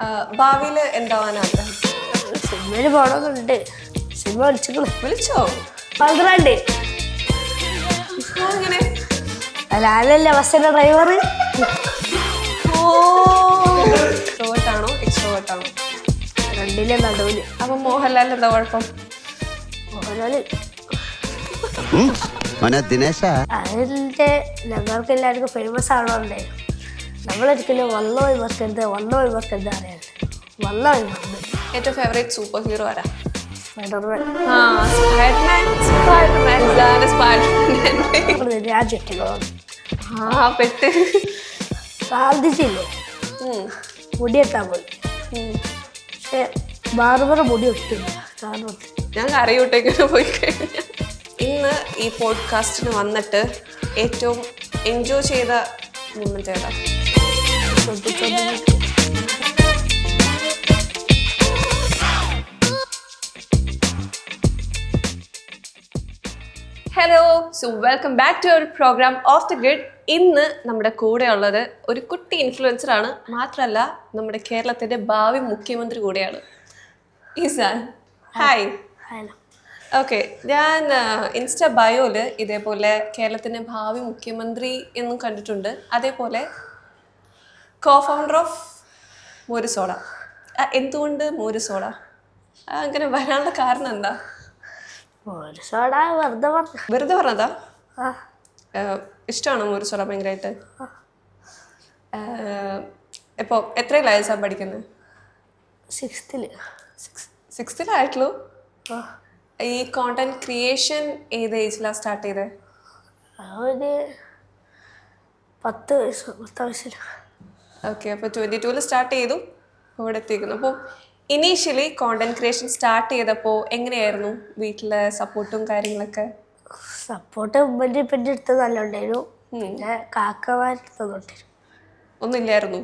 ഭാവിയിൽ എന്താവാൻ ആഗ്രഹം? സിനിമയിൽ പോകണമെന്നുണ്ട്. സിനിമ വിളിച്ചോ? പന്ത്രണ്ട് അങ്ങനെ ലാലല്ലേ ബസ്സിന്റെ ഡ്രൈവർ. ഇൻട്രോവേർട്ടാണോ എക്സ്ട്രോവേർട്ടാണോ? രണ്ടിലെ നടുവില്. അപ്പൊ മോഹൻലാൽ എന്താ കുഴപ്പം? മോഹൻലാല് അതിന്റെ ഞങ്ങൾക്ക് എല്ലാവർക്കും ഫേമസ് ആണോണ്ടേ നമ്മളൊരിക്കലും വന്നോ ഇവർക്കെന്താ അറിയാൻ ഏറ്റവും ഫേവറേറ്റ് സൂപ്പർ ഹീറോ ആരാ? സ്പൈഡർമാൻ. പെട്ട് ഗാന്ധിജിയില്ലേ മുടിയെത്താൻ പോയി. പക്ഷെ ബാർബറ മുടി ഒട്ടില്ല. ഞാൻ കരയൂട്ടേക്ക് പോയി കഴിഞ്ഞാൽ ഇന്ന് ഈ പോഡ്കാസ്റ്റിന് വന്നിട്ട് ഏറ്റവും എൻജോയ് ചെയ്ത മൊമെന്റ് ഏതാ? Hello, so welcome back to our programme of the grid. ഇന്ന് നമ്മുടെ കൂടെ ഉള്ളത് ഒരു കുട്ടി ഇൻഫ്ലുവൻസർ ആണ്, മാത്രമല്ല നമ്മുടെ കേരളത്തിന്റെ ഭാവി മുഖ്യമന്ത്രി കൂടെയാണ്. Is an, hi. ഓക്കെ, ഞാൻ ഇൻസ്റ്റ ബയോയില് ഇതേപോലെ കേരളത്തിന്റെ ഭാവി മുഖ്യമന്ത്രി എന്നും കണ്ടിട്ടുണ്ട്. അതേപോലെ കോ ഫൗണ്ടർ ഓഫ് മോരുസോഡ. എന്തുകൊണ്ട് മോരുസോഡ? അങ്ങനെ വരാനുള്ള കാരണം എന്താ? വെറുതെ പറഞ്ഞതാ? ഇഷ്ടമാണോ മോരുസോഡ ഭയങ്കരമായിട്ട്? ഇപ്പോൾ എത്രയിലായ സാർ പഠിക്കുന്നത്? സിക്സ്ത്തിലായിട്ടുള്ളൂ. ഈ കോണ്ടന്റ് ക്രിയേഷൻ ഏത് ഏജിലാണ് സ്റ്റാർട്ട് ചെയ്തത്? ഒരു 10 വയസ്സിൽ. ഓക്കെ, അപ്പോൾ 22 സ്റ്റാർട്ട് ചെയ്തു, ഇവിടെ എത്തിക്കുന്നു. അപ്പോൾ ഇനീഷ്യലി കോണ്ടന്റ് ക്രിയേഷൻ സ്റ്റാർട്ട് ചെയ്തപ്പോൾ എങ്ങനെയായിരുന്നു വീട്ടിലെ സപ്പോർട്ടും കാര്യങ്ങളൊക്കെ? സപ്പോർട്ട് ഉമ്മൻ്റെ ഇപ്പൻ്റെ അടുത്ത് നല്ല ഉണ്ടായിരുന്നു. പിന്നെ കാക്കമാരുടെ ഒന്നുമില്ലായിരുന്നു?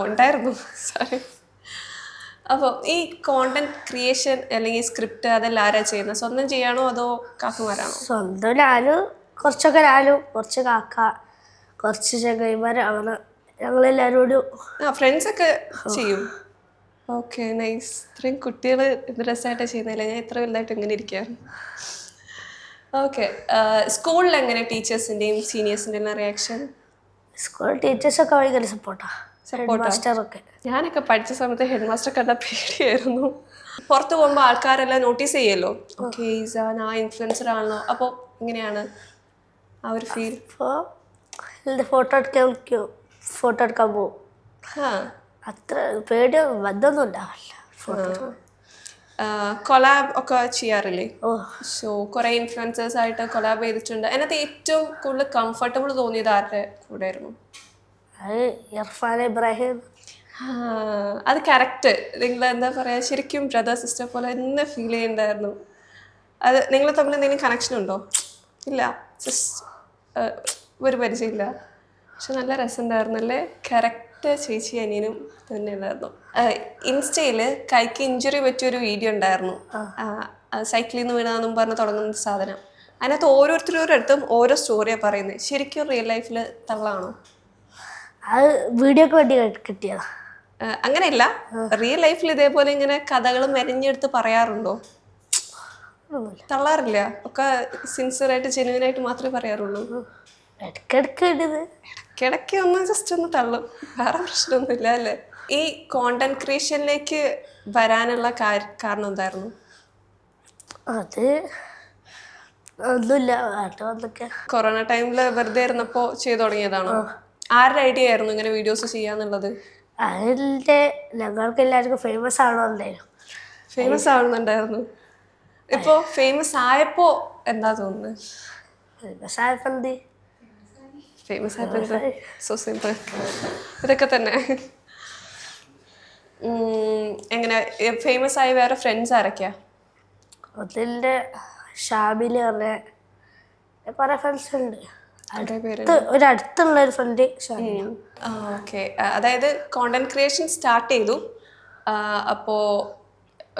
ഉണ്ടായിരുന്നു, സോറി. അപ്പോൾ ഈ കോണ്ടന്റ് ക്രിയേഷൻ അല്ലെങ്കിൽ സ്ക്രിപ്റ്റ് അതെല്ലാം ആരാ ചെയ്യുന്നത്? സ്വന്തം ചെയ്യാണോ അതോ കാക്കുമാരാണോ? സ്വന്തം ലാലും കുറച്ചൊക്കെ ലാലും കുറച്ച് കാക്ക കുറച്ച് ചങ്ങായിമാർ അങ്ങനെ ഞങ്ങളെല്ലാവരും ഒരു ഫ്രണ്ട്സൊക്കെ ചെയ്യും. Okay, nice. ഇത്രയും കുട്ടികൾ ഇത് രസമായിട്ട് ചെയ്യുന്നില്ല. ഞാൻ ഇത്ര വലുതായിട്ട് ഇങ്ങനെ ഇരിക്കുകയാണ്. ഓക്കെ, സ്കൂളിൽ എങ്ങനെ ടീച്ചേഴ്സിൻ്റെയും സീനിയേഴ്സിൻ്റെയും റിയാക്ഷൻ? സ്കൂൾ ടീച്ചേഴ്സൊക്കെ ഭയങ്കര സപ്പോർട്ടാണ്. മാസ്റ്ററൊക്കെ ഞാനൊക്കെ പഠിച്ച സമയത്ത് ഹെഡ് മാസ്റ്റർ കണ്ടാൽ പേടിയായിരുന്നു. പുറത്ത് പോകുമ്പോൾ ആൾക്കാരെല്ലാം നോട്ടീസ് ചെയ്യുമല്ലോ, ഓക്കെ ഈസാൻ ആ ഇൻഫ്ലുവൻസർ ആണല്ലോ. അപ്പോൾ എങ്ങനെയാണ് ആ ഒരു ഫീൽ? ഇപ്പോൾ ഫോട്ടോ എടുക്കാൻ പോകും. അത്ര പേടിയോ ബന്ധമൊന്നും ഉണ്ടാവില്ല. കൊളാബ് ഒക്കെ ചെയ്യാറില്ലേ? സോ കുറേ ഇൻഫ്ലുവൻസേഴ്സ് ആയിട്ട് കൊളാബ് ചെയ്തിട്ടുണ്ട്. അതിനകത്ത് ഏറ്റവും കൂടുതൽ കംഫർട്ടബിൾ തോന്നിയത് ആരുടെ കൂടെ ആയിരുന്നു? അത് ഇർഫാൻ ഇബ്രാഹിം. അത് കറക്റ്റ്. നിങ്ങൾ എന്താ പറയുക, ശരിക്കും ബ്രദർ സിസ്റ്റർ പോലെ തന്നെ ഫീൽ ചെയ്യുന്നുണ്ടായിരുന്നു. അത് നിങ്ങൾ തമ്മിൽ എന്തെങ്കിലും കണക്ഷൻ ഉണ്ടോ? ഇല്ല, ജസ്റ്റ് ഒരു പരിചയമില്ല. പക്ഷെ നല്ല രസമുണ്ടായിരുന്നു അല്ലേ? കറക്റ്റ് ചേച്ചി അനിയനും തന്നെ ഉണ്ടായിരുന്നു. ഇൻസ്റ്റയിൽ കൈക്ക് ഇഞ്ചുറി പറ്റിയൊരു വീഡിയോ ഉണ്ടായിരുന്നു. സൈക്കിളിൽ നിന്ന് വീണാന്നും പറഞ്ഞ് തുടങ്ങുന്ന സാധനം. അതിനകത്ത് ഓരോരുത്തരോരടുത്തും ഓരോ സ്റ്റോറിയാണ് പറയുന്നത്. ശരിക്കും റിയൽ ലൈഫിൽ തള്ളാണോ? അത് വീഡിയോക്ക് വേണ്ടി കിട്ടിയതാ. അങ്ങനെയല്ല, റിയൽ ലൈഫിൽ ഇതേപോലെ ഇങ്ങനെ കഥകൾ മെനഞ്ഞെടുത്ത് പറയാറുണ്ടോ? തള്ളാറില്ല, ഒക്കെ സിൻസിയറായിട്ട് ജെന്യുവനായിട്ട് മാത്രമേ പറയാറുള്ളൂ. ഇടയ്ക്കിടയ്ക്ക് ഒന്ന് ജസ്റ്റ് ഒന്ന് തള്ളും, വേറെ പ്രശ്നമൊന്നുമില്ല അല്ലേ? ഈ കോണ്ടന്റ് ക്രിയേഷനിലേക്ക് വരാനുള്ള കാരണം എന്തായിരുന്നു? അത് ഒന്നുമില്ല, കൊറോണ ടൈമിൽ വെറുതെ ഇരുന്നപ്പോൾ ചെയ്തു തുടങ്ങിയതാണോ? ആരുടെ ഐഡിയ ആയിരുന്നു ഇങ്ങനെ വീഡിയോസ് ചെയ്യാന്നുള്ളത്? അതിൻ്റെ ഞങ്ങൾക്ക് എല്ലാവർക്കും ഫേമസ് ആവണമെന്നുണ്ടായിരുന്നു. ഫേമസ് ആവുന്നുണ്ടായിരുന്നു. ഇപ്പോൾ ഫേമസ് ആയപ്പോൾ എന്താ തോന്നുന്നത്? ഫേമസ് ആയപ്പോൾ സോ സിമ്പിൾ, ഇതൊക്കെ തന്നെ. എങ്ങനെ ഫേമസ് ആയ വേറെ ഫ്രണ്ട്സ് ആരൊക്കെയാ? അതിൻ്റെ ഷാബില് പറഞ്ഞ കുറേ ഫ്രണ്ട്സ് ഉണ്ട്. ഒരു അടുത്തുള്ള ഒരു ഫ്രണ്ട്. ഓക്കെ, അതായത് കോണ്ടന്റ് ക്രിയേഷൻ സ്റ്റാർട്ട് ചെയ്തു. അപ്പോൾ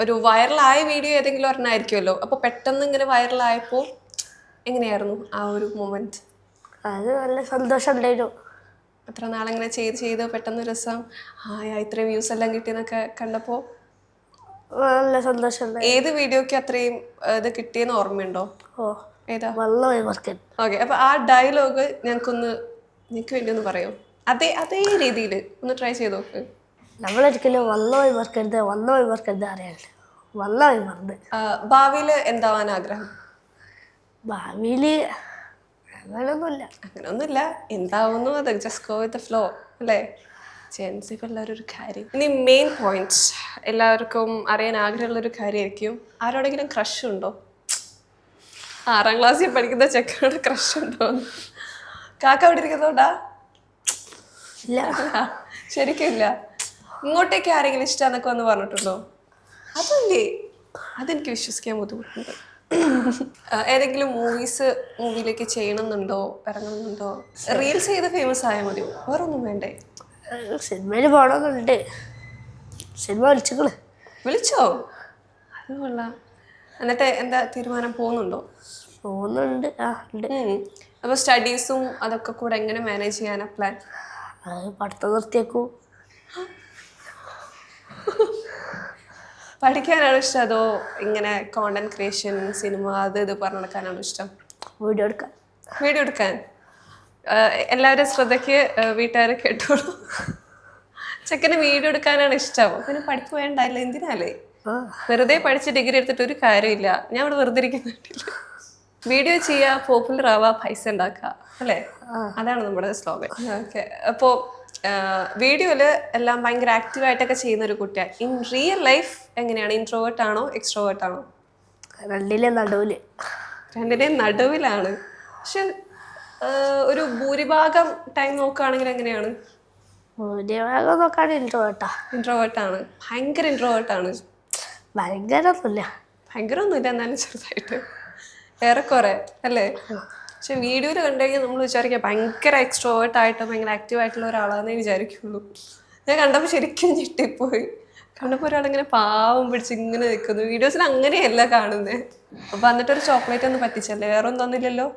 ഒരു വൈറലായ വീഡിയോ ഏതെങ്കിലും ഒരെണ്ണമായിരിക്കുമല്ലോ. അപ്പോൾ പെട്ടെന്ന് ഇങ്ങനെ വൈറലായപ്പോൾ എങ്ങനെയായിരുന്നു ആ ഒരു മൊമെന്റ്? അത് നല്ല സന്തോഷം ഉണ്ടായിരുന്നു. അത്ര നാളെങ്ങനെ ചെയ്ത് പെട്ടെന്ന് ഒരു ദിവസം ഇത്രയും വ്യൂസ് എല്ലാം കിട്ടിയെന്നൊക്കെ കണ്ടപ്പോൾ നല്ല സന്തോഷമുണ്ട്. ഏത് വീഡിയോക്ക് അത്രയും ഇത് കിട്ടിയെന്ന് ഓർമ്മയുണ്ടോ? ഓ ഏതാ? വെള്ളം വർക്കൻ. ഓക്കെ, അപ്പോൾ ആ ഡയലോഗ് നിങ്ങൾക്ക് വേണ്ടി ഒന്ന് പറയോ? അതേ രീതിയിൽ ഒന്ന് ട്രൈ ചെയ്ത് നോക്ക്. നമ്മളൊരിക്കലും വള്ളമായി മറക്കരുത് അറിയാണ്ട് വള്ളമായി മറന്ന്. ഭാവിയിൽ എന്താവാൻ ആഗ്രഹം? ഭാവിയിൽ അങ്ങനെയൊന്നുമില്ല, എന്താവുന്നു അത് just go with the flow അല്ലേ? ജെൻസ് ഇപ്പോൾ എല്ലാവരും ഒരു കാര്യം. ഇനി മെയിൻ പോയിന്റ്, എല്ലാവർക്കും അറിയാൻ ആഗ്രഹമുള്ളൊരു കാര്യമായിരിക്കും, ആരോടെങ്കിലും ക്രഷ് ഉണ്ടോ? 6ാം ക്ലാസ്സിൽ പഠിക്കുന്ന ചെക്കനോട് ക്രഷ് ഉണ്ടോ? കാക്ക അവിടെ ഇരിക്കുന്നോണ്ടാ? ഇല്ല. ശരിക്കും ഇല്ല. ഇങ്ങോട്ടേക്ക് ആരെങ്കിലും ഇഷ്ടമെന്നൊക്കെ വന്ന് പറഞ്ഞിട്ടുണ്ടോ? അതല്ലേ, അതെനിക്ക് വിശ്വസിക്കാൻ ബുദ്ധിമുട്ടുണ്ട്. ഏതെങ്കിലും മൂവിയിലേക്ക് ചെയ്യണമെന്നുണ്ടോ, ഇറങ്ങണമെന്നുണ്ടോ? റീൽസ് ചെയ്ത് ഫേമസ് ആയാൽ മതിയോ? വേറൊന്നും വേണ്ടേ? സിനിമയിൽ പോകണമെന്നുണ്ട്. സിനിമ വിളിച്ചോ? അത് കൊള്ളാം. എന്നിട്ട് എന്താ തീരുമാനം, പോകുന്നുണ്ടോ? പോകുന്നുണ്ട്. അപ്പോൾ സ്റ്റഡീസും അതൊക്കെ കൂടെ എങ്ങനെ മാനേജ് ചെയ്യാനാ പ്ലാൻ? അത് പഠിത്തം നിർത്തിയേക്കൂ. പഠിക്കാനാണോ ഇഷ്ടം, അതോ ഇങ്ങനെ കോണ്ടന്റ് ക്രിയേഷൻ, സിനിമ ഇത് പറഞ്ഞു നടക്കാനാണോ ഇഷ്ടം? വീഡിയോ എടുക്കാൻ. എല്ലാവരും ശ്രദ്ധയ്ക്ക് വീട്ടുകാരെ കേട്ടോളൂ. ചെക്കന് വീഡിയോ എടുക്കാനാണ് ഇഷ്ടം. പിന്നെ പഠിപ്പ് വേണ്ടല്ലേ, എന്തിനാലേ? വെറുതെ പഠിച്ച് ഡിഗ്രി എടുത്തിട്ട് ഒരു കാര്യമില്ല. ഞാൻ ഇവിടെ വെറുതെ ഇരിക്കുന്നില്ല. വീഡിയോ ചെയ്യുക, പോപ്പുലർ ആവുക, പൈസ ഉണ്ടാക്കുക അല്ലേ? അതാണ് നമ്മുടെ സ്ലോഗൻ. ഓക്കെ, അപ്പോൾ വീഡിയോയില് എല്ലാം ഭയങ്കര ആക്റ്റീവായിട്ടൊക്കെ ചെയ്യുന്ന ഒരു കുട്ടിയാണ്. ഇൻ റിയൽ ലൈഫ് എങ്ങനെയാണ്? ഇൻട്രോവേർട്ട് ആണോ എക്സ്ട്രോവേർട്ട് ആണോ? രണ്ടിന്റെയും നടുവിലാണ്. പക്ഷെ ഒരു ഭൂരിഭാഗം ടൈം നോക്കുകയാണെങ്കിൽ എങ്ങനെയാണ്? ഭൂരിഭാഗം നോക്കുകയാണെങ്കിൽ ഇൻട്രോവേർട്ട് ആണ്. ഭയങ്കര ഇൻട്രോവേർട്ട് ആണ്. ഭയങ്കരമൊന്നുമില്ല, എന്നാലും ചെറുതായിട്ട് ഏറെക്കുറെ അല്ലേ? പക്ഷെ വീഡിയോയിൽ കണ്ടു കഴിഞ്ഞാൽ നമ്മൾ വിചാരിക്കുക ഭയങ്കര എക്സ്ട്രോവേർട്ട് ആയിട്ട് ഭയങ്കര ആക്റ്റീവ് ആയിട്ടുള്ള ഒരാളാണെന്നേ വിചാരിക്കുള്ളൂ. ഞാൻ കണ്ടപ്പോൾ ശരിക്കും ഞെട്ടിപ്പോയി. കണ്ടപ്പോൾ ഒരാളിങ്ങനെ പാവം പിടിച്ച് ഇങ്ങനെ നിൽക്കുന്നു. വീഡിയോസിൽ അങ്ങനെയല്ല കാണുന്നത്. അപ്പോൾ എന്നിട്ടൊരു ചോക്ലേറ്റ് ഒന്നും പറ്റിച്ചല്ലേ, വേറെ ഒന്നും തന്നില്ലല്ലോ.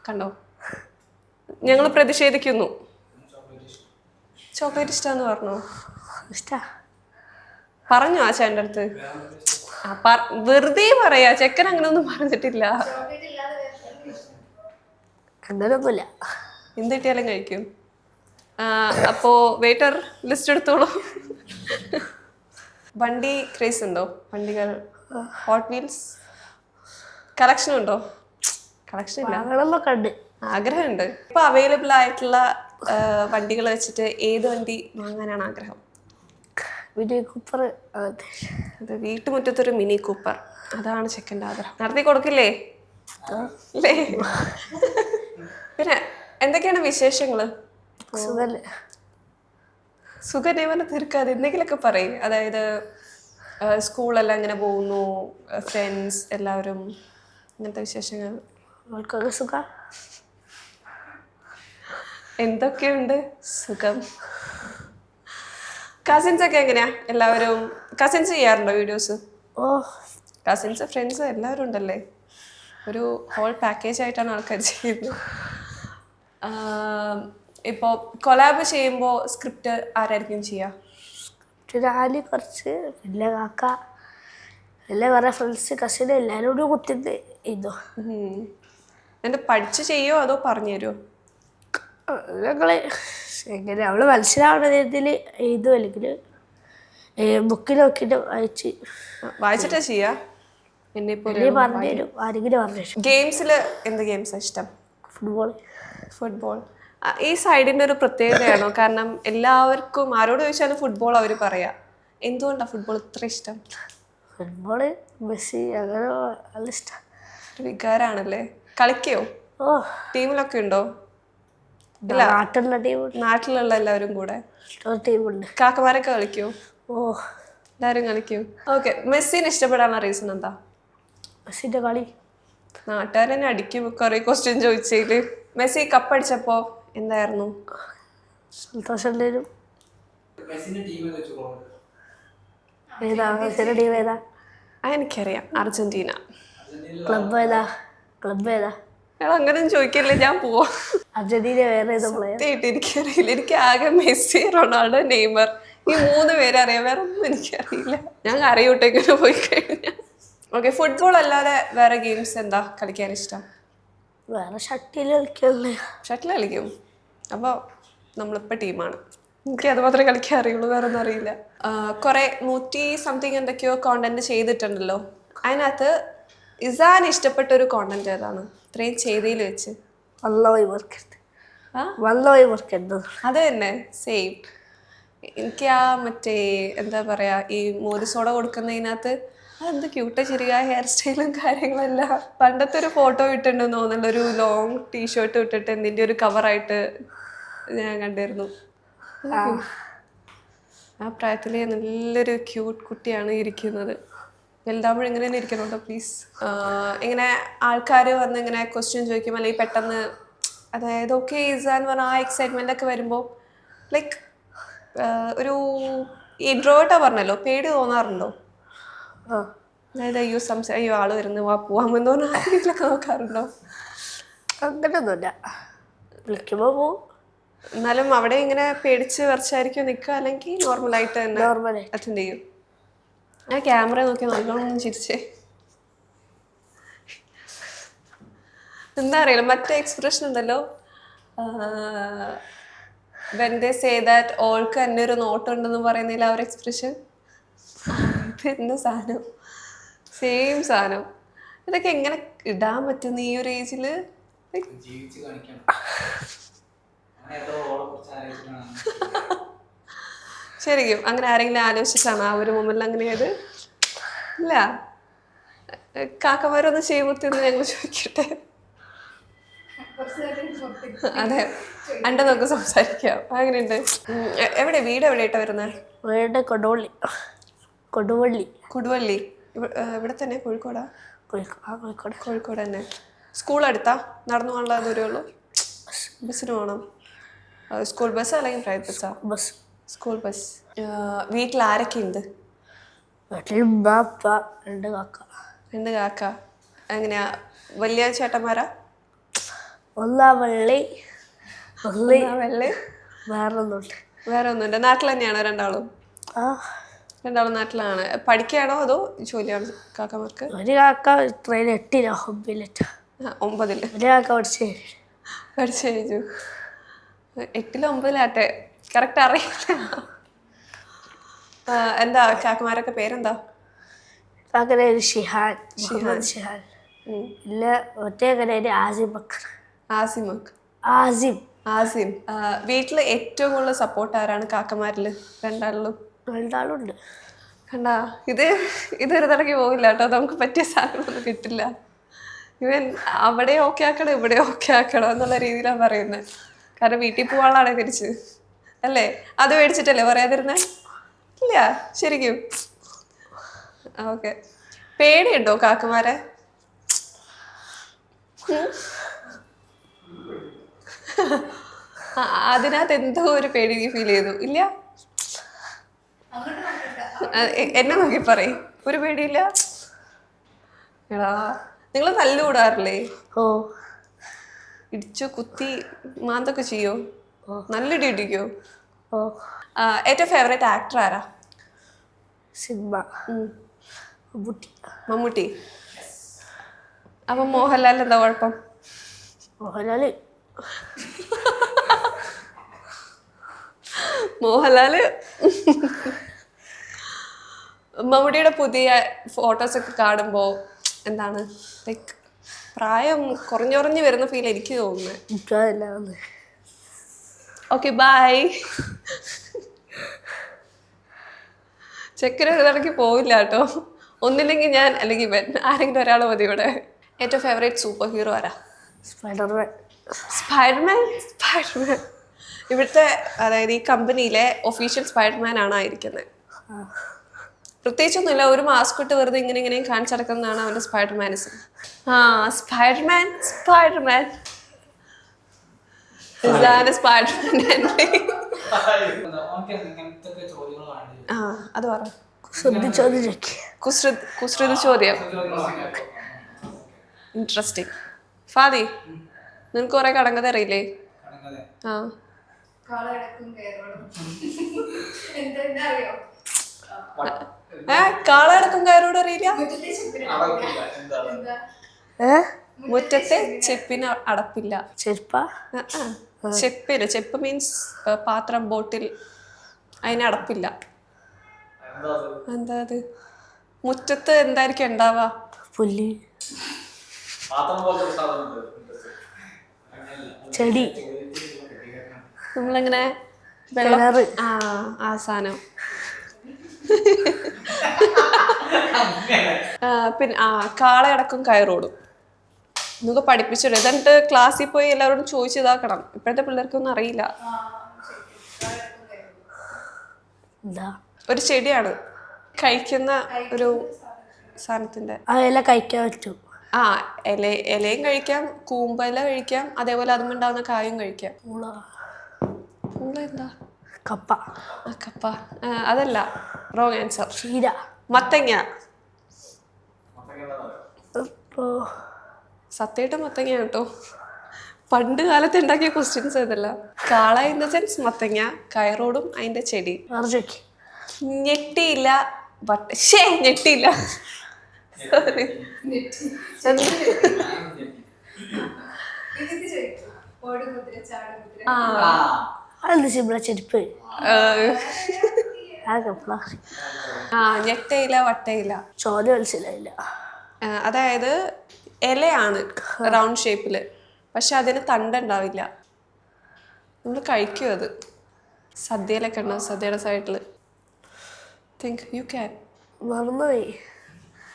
കണ്ടോ, ഞങ്ങൾ പ്രതിഷേധിക്കുന്നു. ചോക്ലേറ്റ് ഇഷ്ടമെന്ന് പറഞ്ഞോ? പറഞ്ഞോ ആശാൻ്റെ അടുത്ത്? വെറുതെ പറയാ, ചെക്കൻ അങ്ങനെ ഒന്നും പറഞ്ഞിട്ടില്ല. അങ്ങനൊന്നുമില്ല, എന്ത് കിട്ടിയാലും കഴിക്കും. അപ്പോ വെയിറ്റർ ലിസ്റ്റ് എടുത്തോളൂ. വണ്ടി ക്രേസ് ഉണ്ടോ? വണ്ടികൾ, ഹോട്ട് വീൽസ് കളക്ഷൻ ഉണ്ടോ? കളക്ഷൻ ഇല്ല, ആഗ്രഹമുണ്ട്. ഇപ്പൊ അവൈലബിൾ ആയിട്ടുള്ള വണ്ടികൾ വെച്ചിട്ട് ഏത് വണ്ടി വാങ്ങാനാണ് ആഗ്രഹം? Mini Cooper. അത് വീട്ടുമുറ്റത്തൊരു മിനി കൂപ്പർ, അതാണ് ചെക്കൻ്റെ ആഗ്രഹം. നടത്തി കൊടുക്കില്ലേ? പിന്നെ എന്തൊക്കെയാണ് വിശേഷങ്ങള്? സുഖന്നെ പറഞ്ഞ് തീർക്കാതെ എന്തെങ്കിലുമൊക്കെ പറയും. അതായത് സ്കൂളെല്ലാം എങ്ങനെ പോകുന്നു, ഫ്രണ്ട്സ് എല്ലാവരും, ഇങ്ങനത്തെ വിശേഷങ്ങൾ. എന്തൊക്കെയുണ്ട്? സുഖം. കസിൻസ് ഒക്കെ എങ്ങനെയാ? എല്ലാവരും കസിൻസ് ചെയ്യാറുണ്ടോ വീഡിയോസ്? കസിൻസ്, ഫ്രണ്ട്സ് എല്ലാവരും ഉണ്ടല്ലേ? ഒരു ഹോൾ പാക്കേജ് ആയിട്ടാണ് ആൾക്കാർ ചെയ്യുന്നത്. ഇപ്പോൾ കൊലാബ് ചെയ്യുമ്പോൾ സ്ക്രിപ്റ്റ് ആരായിരിക്കും ചെയ്യുക? കുറച്ച്, പിന്നെ കാക്ക, പിന്നെ വേറെ ഫ്രണ്ട്സ്, കസിൻ എല്ലാവരും കുത്തിന്ന് എഴുതോ. എന്നിട്ട് പഠിച്ച് ചെയ്യോ അതോ പറഞ്ഞു തരുമോ? ഞങ്ങള് എങ്ങനെ അവള് മനസ്സിലാവുന്ന രീതിയിൽ എഴുതും, അല്ലെങ്കിൽ ബുക്കിൽ നോക്കിയിട്ട് വായിച്ചിട്ടാ ചെയ്യാ? എന്നെ പറഞ്ഞുതരും, ആരെങ്കിലും പറഞ്ഞുതരും. ഗെയിംസിൽ എന്ത് ഗെയിംസാണ് ഇഷ്ടം? ഫുട്ബോൾ. ഈ സൈഡിൻ്റെ ഒരു പ്രത്യേകതയാണോ? കാരണം എല്ലാവർക്കും ആരോട് ചോദിച്ചാലും ഫുട്ബോൾ അവർ പറയാ. എന്തുകൊണ്ടാണ് ഫുട്ബോൾ ഇത്ര ഇഷ്ടം? ഫുട്ബോള് മെസ്സി അങ്ങനെ നല്ല ഇഷ്ടം. ഒരു വികാരാണല്ലേ? കളിക്കോ? ടീമിലൊക്കെ ഉണ്ടോ? നാട്ടിലുള്ള എല്ലാവരും കൂടെ ടീമുണ്ട്. കാക്കമാരൊക്കെ കളിക്കോ? എല്ലാവരും കളിക്കോ? ഓക്കെ, മെസ്സിനെ ഇഷ്ടപ്പെടാനുള്ള റീസൺ എന്താ? മെസ്സിന്റെ കളി. നാട്ടുകാരെന്നെ അടിക്കും കുറെ ക്വസ്റ്റ്യൻ ചോദിച്ചതില്. മെസ്സി കപ്പടിച്ചപ്പോ എന്തായിരുന്നു? സന്തോഷം. എനിക്കറിയാം, അർജന്റീന. ക്ലബ് ഏതാ? അങ്ങനെയൊന്നും ചോദിക്കില്ലേ, ഞാൻ പോവാ. അർജന്റീന വേറെ ഏത് പ്ലെയർ? സത്യമായിട്ട് എനിക്കറിയില്ല. എനിക്ക് ആകെ മെസ്സി, റൊണാൾഡോ, നെയ്മർ, ഈ 3 പേരെ അറിയാം. വേറെ ഒന്നും എനിക്കറിയില്ല. ഞാൻ അറിയൂട്ടേക്കിന് പോയി കഴിഞ്ഞാൽ. ഓക്കെ, ഫുട്ബോൾ അല്ലാതെ വേറെ ഗെയിംസ് എന്താ കളിക്കാൻ ഇഷ്ടം? വേറെ ഷട്ടിൽ കളിക്കല്ലേ. ഷട്ടിൽ കളിക്കും. അപ്പോൾ നമ്മളിപ്പോൾ ടീമാണ്. എനിക്ക് അത് മാത്രമേ കളിക്കാൻ അറിയുള്ളൂ, വേറെ ഒന്നും അറിയില്ല. കുറേ 100 സംതിങ് എന്തൊക്കെയോ കോണ്ടന്റ് ചെയ്തിട്ടുണ്ടല്ലോ. അതിനകത്ത് ഇസാൻ ഇഷ്ടപ്പെട്ട ഒരു കോണ്ടന്റ് ഏതാണ് ഇത്രയും ചെയ്തതിൽ വെച്ച്? വല്ലവി വർക്കെന്ത് അത് തന്നെ, സെയിം. എനിക്ക് ആ മറ്റേ എന്താ പറയാ, ഈ മോര് സോഡ കൊടുക്കുന്നതിനകത്ത് അതെന്ത് ക്യൂട്ട ചെറിയ ഹെയർ സ്റ്റൈലും കാര്യങ്ങളെല്ലാം. പണ്ടത്തെ ഒരു ഫോട്ടോ ഇട്ടിട്ടുണ്ടെന്ന് തോന്നുന്നുണ്ട്, ഒരു ലോങ് ടീഷർട്ട് ഇട്ടിട്ട് എന്തിൻ്റെ ഒരു കവറായിട്ട് ഞാൻ കണ്ടിരുന്നു. ആ പ്രായത്തിലെ നല്ലൊരു ക്യൂട്ട് കുട്ടിയാണ് ഇരിക്കുന്നത്. വലുതാകുമ്പോൾ ഇങ്ങനെ തന്നെ ഇരിക്കണം കേട്ടോ പ്ലീസ്. ഇങ്ങനെ ആൾക്കാർ വന്ന് ഇങ്ങനെ ക്വസ്റ്റ്യൻ ചോദിക്കും, അല്ലെങ്കിൽ പെട്ടെന്ന്, അതായത് ഓക്കെ ഈസാന്ന് പറഞ്ഞാൽ ആ എക്സൈറ്റ്മെൻ്റ് ഒക്കെ വരുമ്പോൾ ലൈക്ക് ഒരു ഇൻട്രോവേർട്ടാ പറഞ്ഞല്ലോ, പേടി തോന്നാറുണ്ടോ? അതായത് അയ്യോ ആള് വരുന്നു, വാ പോവാമെന്ന് പറഞ്ഞാൽ ആ രീതിയിലൊക്കെ നോക്കാറുണ്ടോ? അങ്ങനെയൊന്നുമില്ല, വിളിക്കുമ്പോൾ പോവും. എന്നാലും അവിടെ ഇങ്ങനെ പേടിച്ച് വിറച്ചായിരിക്കും നിൽക്കുക, അല്ലെങ്കിൽ നോർമലായിട്ട് തന്നെ അറ്റൻഡ് ചെയ്യും? ആ ക്യാമറ നോക്കി നല്ലോണം ചിരിച്ചേ. എന്താ അറിയില്ല, മറ്റേ എക്സ്പ്രഷൻ ഉണ്ടല്ലോ, when they say that ഓൾക്ക് തന്നെ ഒരു നോട്ടുണ്ടെന്ന് പറയുന്നില്ല, ആ ഒരു എക്സ്പ്രഷൻ. ഇതെന്താ സാധനം, സെയിം സാധനം. ഇതൊക്കെ എങ്ങനെ ഇടാൻ പറ്റുന്നു ഈ ഒരു ഏജിൽ? ശരിക്കും അങ്ങനെ ആരെങ്കിലും ആലോചിച്ചിട്ടാണ് ആ ഒരു മൊമെന്റിൽ അങ്ങനെയത്? ഇല്ല. കാക്കമാരൊന്ന് ചെയ്യുമ്പോഴത്തേന്ന് ഞങ്ങൾ ചോദിക്കട്ടെ. അതെ, അണ്ട നമുക്ക് സംസാരിക്കാം. അങ്ങനെയുണ്ട്. എവിടെ വീട് എവിടെയായിട്ടാ വരുന്നത്? വീട് കൊടുവള്ളി. ഇവിടെ തന്നെ കോഴിക്കോടാ? കോഴിക്കോട് തന്നെ. സ്കൂൾ അടുത്താ? നടന്നു പോകാനുള്ള ദൂരമേ ഉള്ളൂ? ബസ്സിന് പോകണം? സ്കൂൾ ബസ് അല്ലെങ്കിൽ പ്രൈവറ്റ് ബസ്സാ? School bus. വീട്ടിൽ ആരൊക്കെ ഉണ്ട്? വീട്ടിൽ ഉമ്മ, ഉപ്പ, 2 കാക്ക. 2 കാക്ക. എങ്ങനെയാ, വലിയ ചേട്ടന്മാരാ? വെള്ളി വേറെ ഒന്നുമില്ല. നാട്ടിൽ തന്നെയാണോ രണ്ടാളും? രണ്ടാളും നാട്ടിലാണ്. പഠിക്കുകയാണോ അതോ ജോലിയാണോ കാക്കമാർക്ക്? ഒരു കാക്ക 8-ലാ, 9. ഒരു കാക്ക പഠിച്ചു കഴിഞ്ഞു. 8-ലും 9-ലാട്ടെ, കറക്റ്റ് അറിയില്ല. എന്താ കാക്കമാരൊക്കെ പേരെന്താ? കാക്കൻ്റെ പേര് ഷിഹാൻ. ഇല്ല, ഒറ്റ ആസിം. വീട്ടിൽ ഏറ്റവും കൂടുതൽ സപ്പോർട്ട് ആരാണ് കാക്കമാരിൽ? രണ്ടാളുണ്ട്. കണ്ടാ, ഇതൊരു തടക്കി പോകില്ല കേട്ടോ. നമുക്ക് പറ്റിയ സാധനമൊന്നും കിട്ടില്ല. ഇവൻ അവിടെ ഓക്കെ ആക്കണം, ഇവിടെ ഓക്കെ ആക്കണം എന്നുള്ള രീതിയിലാണ് പറയുന്നത്. കാരണം വീട്ടിൽ പോകാനുള്ളതാണേ തിരിച്ച്, അല്ലേ? അത് മേടിച്ചിട്ടല്ലേ പറയാതിരുന്നേ? ഇല്ല, ശരിക്കും. ഓക്കെ. പേടിയുണ്ടോ കാക്കമാരെ? അതിനകത്ത് എന്തോ ഒരു പേടി ഫീൽ ചെയ്തു, ഇല്ല? എന്നെ നോക്കി പറയും, ഒരു പേടിയില്ല? എടാ, നിങ്ങൾ തല്ലുകൂടാറില്ലേ? ഇടിച്ചോ കുത്തി മാന്തൊക്കെ ചെയ്യോ? നല്ലിടി ഇടിക്കോ? ഏറ്റവും ഫേവറേറ്റ് ആക്ടർ ആരാ? മമ്മൂട്ടി. അപ്പൊ മോഹൻലാൽ എന്താ കുഴപ്പം? മോഹൻലാല് മമ്മൂട്ടിയുടെ പുതിയ ഫോട്ടോസൊക്കെ കാണുമ്പോൾ എന്താണ്, ലൈക്ക് പ്രായം കുറഞ്ഞു വരുന്ന ഫീൽ എനിക്ക് തോന്നുന്നത്. Okay, bye. ചെക്കന് ഒരു തടക്കി പോവില്ല കേട്ടോ. ഒന്നില്ലെങ്കിൽ ഞാൻ, അല്ലെങ്കിൽ ഇവൻ, ആരെങ്കിലും ഒരാൾ മതി ഇവിടെ. ഏറ്റവും ഫേവറേറ്റ് സൂപ്പർ ഹീറോ ആരാ? സ്പൈഡർമാൻ. ഇവിടുത്തെ, അതായത് ഈ കമ്പനിയിലെ ഒഫീഷ്യൽ സ്പൈഡർമാൻ ആണ് ആയിരിക്കുന്നത്. പ്രത്യേകിച്ചൊന്നുമില്ല, ഒരു മാസ്ക് ഇട്ട് വെറുതെ ഇങ്ങനെയും കാണിച്ചടക്കുന്നതാണ് അവൻ്റെ സ്പൈഡർമാനിസം. സ്പൈഡർമാൻ. അത് പറ. കുസൃതി ചോദ്യം. ഇൻട്രസ്റ്റിംഗ്. ഫാദി നിനക്ക് കുറെ കടങ്കഥ അറിയില്ലേ? ആ കാളടക്കും കയറോട് അറിയില്ല. മുറ്റത്തെ ചെപ്പിന് അടപ്പില്ല. ചെരുപ്പ ചെപ്പില്, ചെപ്പ് മീൻസ് പാത്രം, ബോട്ടിൽ, അതിന് അടപ്പില്ല. എന്താ അത്? മുറ്റത്ത് എന്തായിരിക്കും ഉണ്ടാവാ? പുല്ല്, ചെടി, നമ്മളിങ്ങനെ കിണറ്. ആ സാധനം. പിന്നെ കാളയടക്കം കയറോടും നമുക്ക് പഠിപ്പിച്ചിടും. എന്നിട്ട് ക്ലാസ്സിൽ പോയി എല്ലാവരോടും ചോദിച്ചിതാക്കണം. ഇപ്പോഴത്തെ പിള്ളേർക്കൊന്നും അറിയില്ല. ഒരു ചെടിയാണ്, കഴിക്കുന്ന ഒരു സാധനത്തിന്റെ. അതെല്ലാം കഴിക്കാൻ പറ്റും. ഇലയും കഴിക്കാം, കൂമ്പല കഴിക്കാം, അതേപോലെ അതുമുണ്ടാവുന്ന കായും കഴിക്കാം. പൂള എന്താ? കപ്പ. കപ്പ അതല്ല, റോങ് ആൻസർ. ചീര. മത്തങ്ങ. സത്യമായിട്ട് മത്തങ്ങ കേട്ടോ. പണ്ട് കാലത്ത് ഉണ്ടാക്കിയ ക്വസ്റ്റ്യൻസ് ഏതല്ല. കാള ഇൻ ദ സെൻസ് മത്തങ്ങ, കയറോടും അതിന്റെ ചെടി. ഞെട്ടിയില്ല ഞെട്ടിയില്ല, സോറി. ചെരുപ്പ്. ഞെട്ടയില്ല വട്ടയില്ല. ചോര മനസ്സിലായില്ല. അതായത് ഇലയാണ് റൗണ്ട് ഷേപ്പില്, പക്ഷെ അതിന് തണ്ടുണ്ടാവില്ല. നമ്മൾ കഴിക്കും അത്. സദ്യയിലൊക്കെ ഉണ്ടാവും, സദ്യയുടെ സൈഡില്. Think you can. മറന്നുപോയി.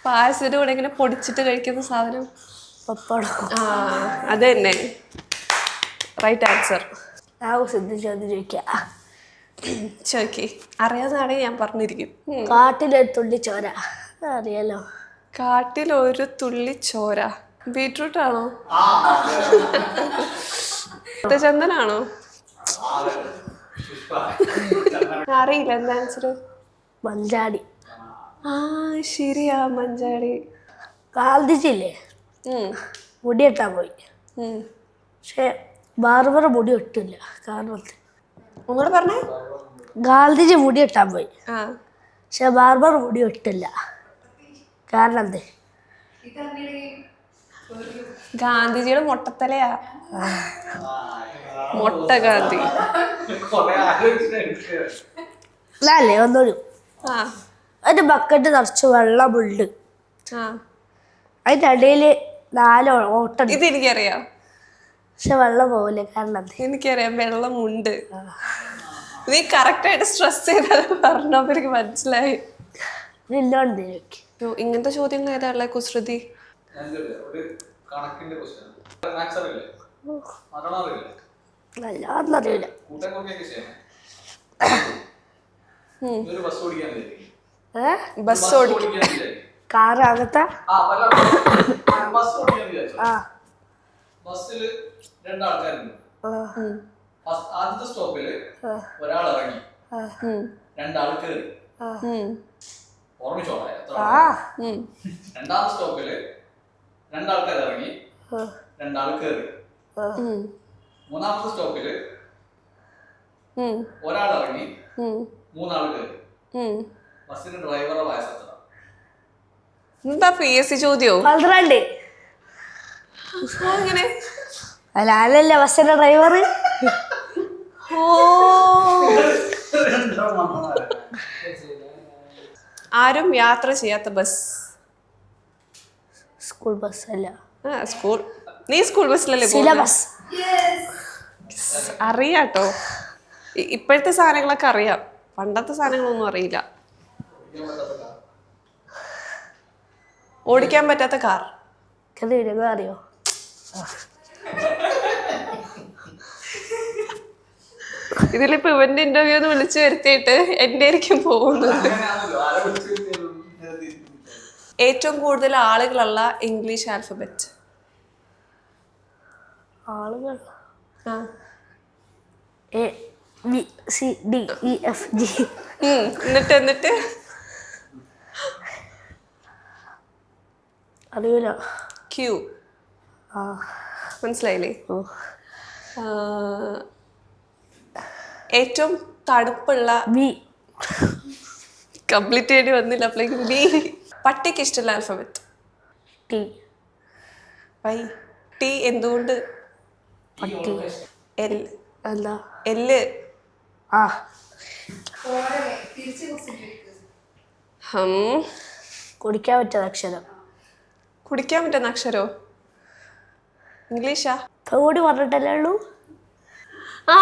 പായസത്തിന്റെ കൂടെ ഇങ്ങനെ പൊടിച്ചിട്ട് കഴിക്കുന്ന സാധനം. പപ്പടം. അത് തന്നെ, റൈറ്റ് ആൻസർ. ചോദിക്കേ, അറിയാതാണെങ്കിൽ ഞാൻ പറഞ്ഞിരിക്കും. കാട്ടിലൊരു തുള്ളി ചോര അറിയാലോ. കാട്ടിൽ ഒരു തുള്ളി ചോര. ബീട്രൂട്ട് ആണോ? ചന്ദനാണോ? അറിയില്ല, എന്താ ആൻസർ? മഞ്ചാടി. ശരിയാ, മഞ്ചാടി. ഗാന്ധിജില്ലേ, മുടി വെട്ടാൻ പോയി. പക്ഷെ ബാർബർ മുടി വെട്ടില്ല. കാരണം ഒന്നുകൂടെ പറഞ്ഞേ. ഗാന്ധിജി മുടി വെട്ടാൻ പോയി, പക്ഷെ ബാർബർ മുടി വെട്ടില്ല. കാരണം എന്തേ? ഗാന്ധിജിയുടെ മൊട്ടത്തലയാ. മൊട്ട ഗാന്ധി അല്ലേ. ഒന്നൊരു ഒരു ബക്കറ്റ് നിറച്ച് വെള്ളമുണ്ട്, അതിൻ്റെ ഇടയിൽ 4 ഓട്ടം. ഇതെനിക്കറിയാം, പക്ഷെ വെള്ളം പോവില്ല. കാരണം എന്താ? എനിക്കറിയാം, വെള്ളമുണ്ട്. നീ കറക്റ്റായിട്ട് സ്ട്രെസ് ചെയ്താൽ പറഞ്ഞപ്പോ എനിക്ക് മനസ്സിലായി. ഇങ്ങനത്തെ ചോദ്യങ്ങൾ ഏതാ ഉള്ള കുസൃതി? നല്ലറിയില്ല. ബസ് ഓടിക്കാൻ, കാറ് അങ്ങനത്തെ. ബസ്സില് 2 ആൾക്കാരുണ്ട്. ആദ്യത്തെ സ്റ്റോപ്പില് ഒരാൾ ഇറങ്ങി, 2 ആൾ കയറി. ഓർമ്മിച്ചോളെ. രണ്ടാമത്തെ സ്റ്റോപ്പില് 2 ആൾക്കാർ ഇറങ്ങി, 2 ആൾ കയറി. മൂന്നാമത്തെ സ്റ്റോപ്പില് ഒരാൾ ഇറങ്ങി, 3 ആൾ കയറി. ബസ്സിന്റെ ഡ്രൈവറെ വയസ്സ് എത്ര? എന്താ PSC ചോദ്യോ? 12. അങ്ങനെ അല്ലല്ല, ബസ്സിന്റെ ഡ്രൈവർ. ആരും യാത്ര ചെയ്യാത്ത ബസ്. സ്കൂൾ ബസ് അല്ല. സ്കൂൾ. നീ സ്കൂൾ ബസ്സിലല്ലേ? സിലബസ് അറിയാട്ടോ. ഇപ്പോഴത്തെ സാധനങ്ങളൊക്കെ അറിയാം, പണ്ടത്തെ സാധനങ്ങളൊന്നും അറിയില്ല. ഓടിക്കാൻ പറ്റാത്ത കാർ. അറിയോ? ഇതിലിപ്പോ ഇവന്റെ ഇന്റർവ്യൂ ഒന്ന് വിളിച്ചു വരുത്തിയിട്ട് എന്റെ ആയിരിക്കും പോകുന്നത്. ഏറ്റവും കൂടുതൽ ആളുകളുള്ള ഇംഗ്ലീഷ് ആൽഫബറ്റ്. ആളുകൾ ABCDEFG. എന്നിട്ട് അറിയില്ല. Q. മനസ്സിലായില്ലേ? ഓ ഏറ്റവും തണുപ്പുള്ള ബി കംപ്ലീറ്റ് ചെയ്യേണ്ടി വന്നില്ല അപ്പോഴേക്കും ബി. പട്ടിക്ക് ഇഷ്ടമുള്ള ആൽഫബറ്റ് ടി വൈ? ടി എന്തുകൊണ്ട്? പട്ടി എൽ. എന്താ എല്ല്. ആ ഹം. കുടിക്കാൻ പറ്റുന്ന അക്ഷരം കുടിക്കാൻ പറ്റുന്ന അക്ഷരോ? ഇംഗ്ലീഷാ? ഇപ്പൊ കൂടി പറഞ്ഞിട്ടല്ലേ ഉള്ളൂ. ആ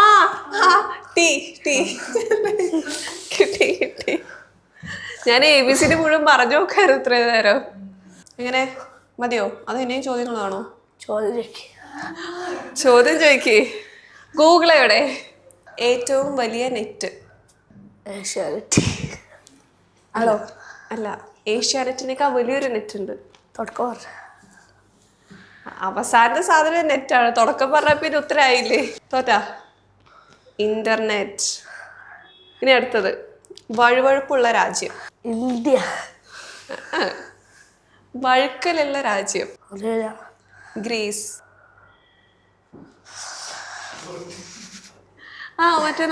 ടി. ടി കിട്ടി കിട്ടി. ഞാൻ ABCD മുഴുവൻ പറഞ്ഞു നോക്കായിരുന്നു ഇത്രയും നേരം. എങ്ങനെ മതിയോ? അത് ഇനിയും ചോദ്യങ്ങളാണോ? ചോദ്യം ചോദിക്കേ. ഗൂഗിൾ എവിടെ? ഏറ്റവും വലിയ നെറ്റ്? ആണോ? അല്ല, ഏഷ്യാനെറ്റിനേക്കാൾ വലിയൊരു നെറ്റ് ഉണ്ട്. തുടക്കം അവസാനത്തെ സാധനം നെറ്റാണ്. തുടക്കം പറഞ്ഞാൽ പിന്നെ ഉത്തരമായില്ലേ? തോറ്റാ. ഇന്റർനെറ്റ്. ഇനി അടുത്തത് വഴുവഴുപ്പുള്ള രാജ്യം? ഇന്ത്യ. വഴുക്കലുള്ള രാജ്യം? അറിയില്ല. ഗ്രീസ്.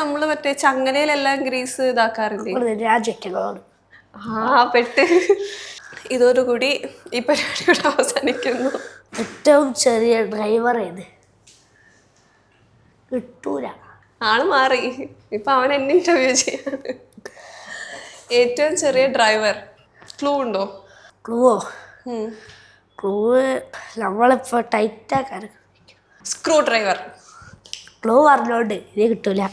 നമ്മള് ചങ്ങലയിലെല്ലാം ഗ്രീസ് ഇതാക്കാറില്ലേ? രാജ്യങ്ങളാണ്. പെട്ട്. ഇതോടുകൂടി ഈ പരിപാടിയോട് അവസാനിക്കുന്നു. ഏറ്റവും ചെറിയ ഡ്രൈവർ ഏത്? കിട്ടൂല. ആള് മാറി. ഇപ്പൊ അവൻ എന്നെ ഇന്റർവ്യൂ ചെയ്യാണ്. ഏറ്റവും ചെറിയ ഡ്രൈവർ. ക്ലൂ ഉണ്ടോ? ക്ലൂവോ? ക്ലൂ നമ്മളിപ്പോ ടൈറ്റാക്കാൻ. Screw driver. ക്ലൂ പറഞ്ഞോണ്ട് ഇനി കിട്ടൂല.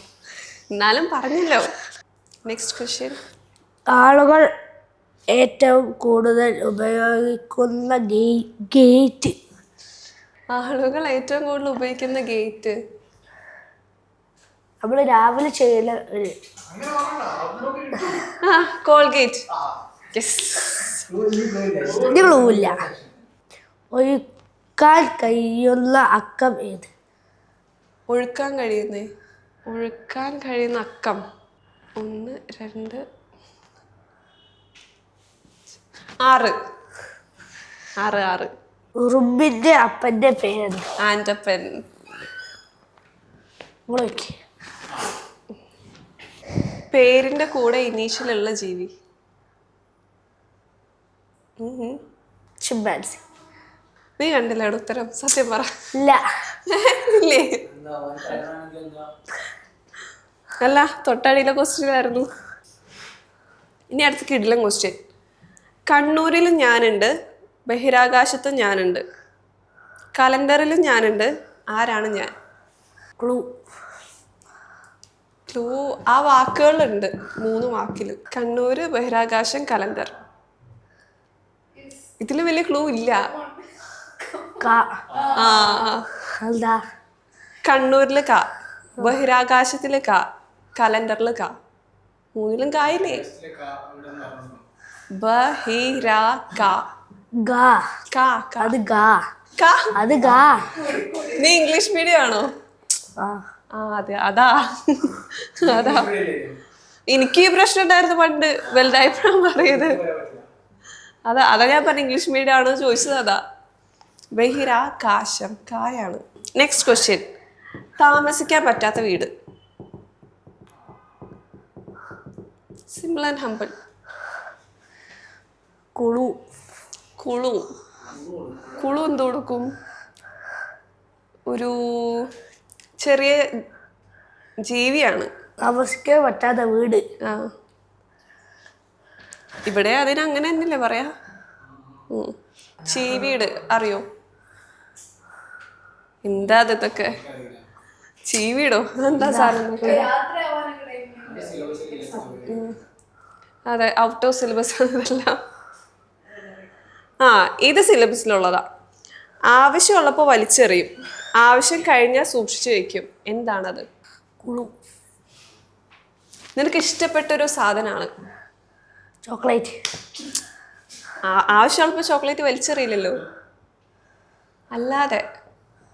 എന്നാലും പറഞ്ഞല്ലോ. Next question. ആളുകൾ ഏറ്റവും കൂടുതൽ ഉപയോഗിക്കുന്ന ഗേറ്റ്? ആളുകൾ ഏറ്റവും കൂടുതൽ ഉപയോഗിക്കുന്ന ഗേറ്റ്? നമ്മൾ രാവിലെ ചെയ്യുന്ന ഒരു കോൾഗേറ്റ്. ക്ലൂല്ല. ഒഴുക്കാൻ കഴിയുന്ന അക്കം ഏത്? ഒഴുക്കാൻ കഴിയുന്ന അക്കം? 1 2 6. 6. ഉറുമ്പിന്റെ അപ്പന്റെ പേര്? ആൻറ്റപ്പൻ. പേരിന്റെ കൂടെ ഇനീഷ്യലുള്ള ജീവി? ചിമ്പാൻസി. നീ കണ്ടില്ല ഉത്തരം? സത്യം പറ. ഇല്ല. ഇല്ലേ? അല്ല, തൊട്ടടിയിലെ ക്വസ്റ്റ്യൻ ആയിരുന്നു. ഇനി അടുത്ത കിടിലൻ ക്വസ്റ്റ്യൻ. കണ്ണൂരിലും ഞാനുണ്ട്, ബഹിരാകാശത്തും ഞാനുണ്ട്, കലണ്ടറിലും ഞാനുണ്ട്, ആരാണ് ഞാൻ? ക്ലൂ ആ വാക്കുകളുണ്ട് 3 വാക്കിലും. കണ്ണൂര്, ബഹിരാകാശം, കലണ്ടർ. ഇതില് വലിയ ക്ലൂ ഇല്ല. എന്താ? കണ്ണൂരില് ക, ബഹിരാകാശത്തില് ക, കലണ്ടറില് ക. 3ലും കായില്ലേ? നീ ഇംഗ്ലീഷ് മീഡിയം ആണോ? അതെ, അതാ. എനിക്ക് ഈ പ്രശ്നം ഉണ്ടായിരുന്നു പണ്ട് വലുതായപ്പോഴാണ് പറയുന്നത്. അതാ ഞാൻ പറഞ്ഞ ഇംഗ്ലീഷ് മീഡിയം ആണോ ചോദിച്ചത്. അതാ, ബഹിരാകാശം കായാണ്. Next question. താമസിക്കാൻ പറ്റാത്ത വീട്? Simple and humble. കുളു. എന്ത് കൊടുക്കും? ഒരു ചെറിയ ജീവിയാണ്. താമസിക്കാൻ പറ്റാത്ത വീട്. ഇവിടെ അതിന് അങ്ങനെ തന്നെയല്ലേ പറയാ? ചീവീട് അറിയോ? എന്താ അതൊക്കെ? ചീവീടോ? എന്താ സാധനം? അതെ, ഔട്ട് ഓഫ് സിലബസ് ആണെല്ലാം. ഇത് സിലബസിലുള്ളതാ. ആവശ്യമുള്ളപ്പോൾ വലിച്ചെറിയും, ആവശ്യം കഴിഞ്ഞാൽ സൂക്ഷിച്ചു വെക്കും, എന്താണത്? നിനക്ക് ഇഷ്ടപ്പെട്ടൊരു സാധനമാണ്. ചോക്ലേറ്റ്. ആവശ്യമുള്ളപ്പോൾ ചോക്ലേറ്റ് വലിച്ചെറിയില്ലല്ലോ. അല്ലാതെ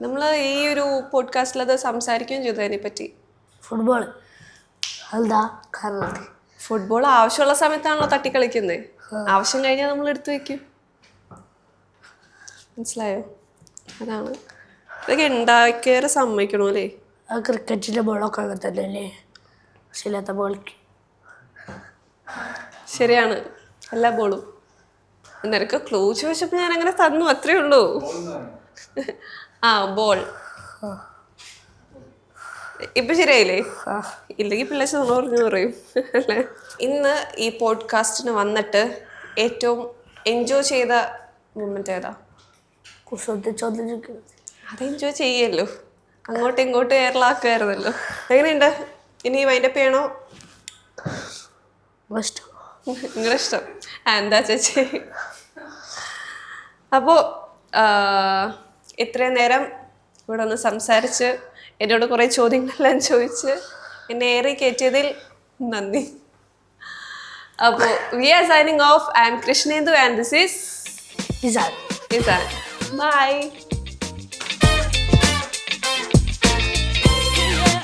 നമ്മൾ ഈ ഒരു പോഡ്കാസ്റ്റിൽ അത് സംസാരിക്കുകയും ചെയ്തു അതിനെപ്പറ്റി. ഫുട്ബോൾ. എന്താ കാരണം? ഫുട്ബോൾ ആവശ്യമുള്ള സമയത്താണല്ലോ തട്ടിക്കളിക്കുന്നത്. ആവശ്യം കഴിഞ്ഞാൽ നമ്മൾ എടുത്തു വെക്കും. മനസ്സിലായോ? അതാണ്. ഇതൊക്കെ ഉണ്ടാക്കിയാൽ സമ്മതിക്കണോ അല്ലേ? ആ ക്രിക്കറ്റിൻ്റെ ബോളൊക്കെ അങ്ങനെ തന്നെ അല്ലേ? പക്ഷെ ഇല്ലാത്ത ബോളിക്ക് ശരിയാണ്, എല്ലാ ബോളും. നിനക്ക് ക്ലൂ ചോദിച്ചപ്പോൾ ഞാൻ അങ്ങനെ തന്നു, അത്രേ ഉള്ളൂ. ആ ബോൾ. ഇപ്പൊ ശരിയായില്ലേ? ഇല്ലെങ്കിൽ പിള്ളേർ നമ്മൾ പറഞ്ഞു പറയും അല്ലേ? ഇന്ന് ഈ പോഡ്കാസ്റ്റിന് വന്നിട്ട് ഏറ്റവും എൻജോയ് ചെയ്ത മൊമെന്റ് ഏതാ? കുസൃതി ചോദ്യം ചോദിക്കുന്നത്. അത് എൻജോയ് ചെയ്യല്ലോ, അങ്ങോട്ടും ഇങ്ങോട്ടും എയറിലാക്കുമായിരുന്നല്ലോ. എങ്ങനെയുണ്ട്? ഇനി വൈൻഡപ്പ് ചെയ്യണോ? ഇഷ്ടം നിങ്ങളുടെ ഇഷ്ടം. എന്താ ചേച്ചി? അപ്പോൾ ഇത്രയും നേരം ഇവിടെ ഒന്ന് സംസാരിച്ച് എന്നോട് കുറേ ചോദ്യങ്ങളെല്ലാം ചോദിച്ച് എന്നെ ഏറി കയറ്റിയതിൽ നന്ദി. അപ്പോൾ we are signing off. I'm Krishnendu and this is Izaan. Izaan. By.